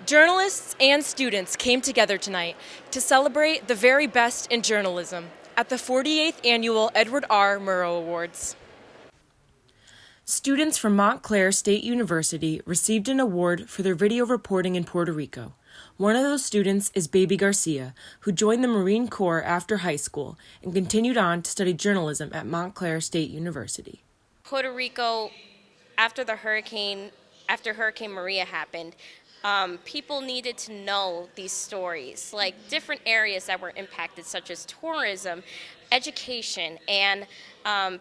Journalists and students came together tonight to celebrate the very best in journalism at the 48th Annual Edward R. Murrow Awards. Students from Montclair State University received an award for their video reporting in Puerto Rico. One of those students is Baby Garcia, who joined the Marine Corps after high school and continued on to study journalism at Montclair State University. Puerto Rico, after Hurricane Maria happened, people needed to know these stories, like different areas that were impacted, such as tourism, education, and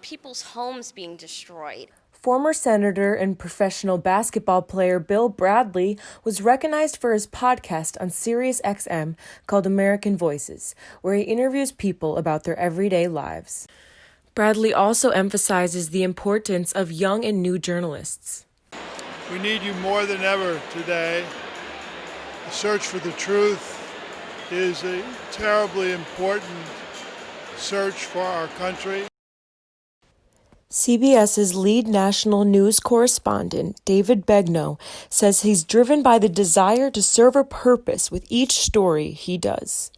people's homes being destroyed. Former senator and professional basketball player Bill Bradley was recognized for his podcast on SiriusXM called American Voices, where he interviews people about their everyday lives. Bradley also emphasizes the importance of young and new journalists. We need you more than ever today. The search for the truth is a terribly important search for our country. CBS's lead national news correspondent, David Begnaud, says he's driven by the desire to serve a purpose with each story he does.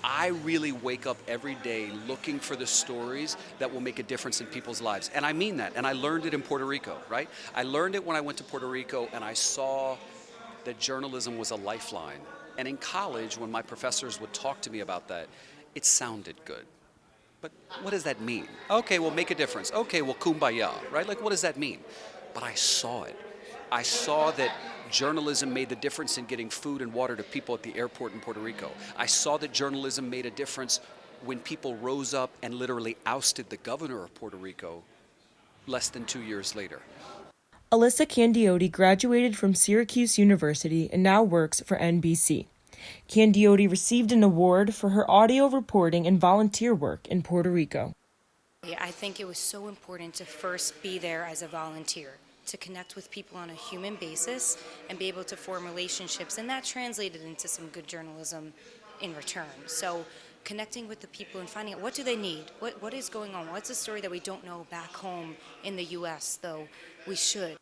I really wake up every day looking for the stories that will make a difference in people's lives. And I mean that. And I learned it in Puerto Rico, right? I learned it when I went to Puerto Rico and I saw that journalism was a lifeline. And in college, when my professors would talk to me about that, it sounded good. But what does that mean? Okay, well, make a difference. Okay, well, kumbaya, right? Like, what does that mean? But I saw it. I saw that journalism made the difference in getting food and water to people at the airport in Puerto Rico. I saw that journalism made a difference when people rose up and literally ousted the governor of Puerto Rico less than 2 years later. Alyssa Candioti graduated from Syracuse University and now works for NBC. Candioti received an award for her audio reporting and volunteer work in Puerto Rico. I think it was so important to first be there as a volunteer, to connect with people on a human basis and be able to form relationships, and that translated into some good journalism in return. So connecting with the people and finding out what do they need, what is going on, what's a story that we don't know back home in the U.S., though we should.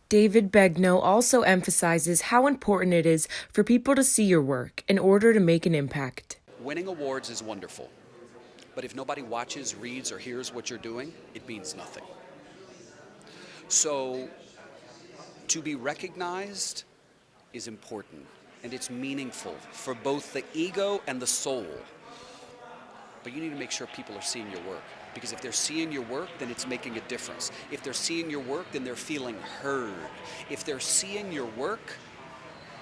David Begnaud also emphasizes how important it is for people to see your work in order to make an impact. Winning awards is wonderful, but if nobody watches, reads, or hears what you're doing, it means nothing. So to be recognized is important, and it's meaningful for both the ego and the soul. But you need to make sure people are seeing your work. Because if they're seeing your work, then it's making a difference. If they're seeing your work, then they're feeling heard. If they're seeing your work,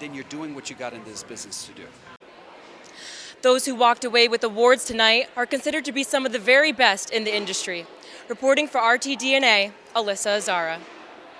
then you're doing what you got in this business to do. Those who walked away with awards tonight are considered to be some of the very best in the industry. Reporting for Rtdna, Alyssa Azara.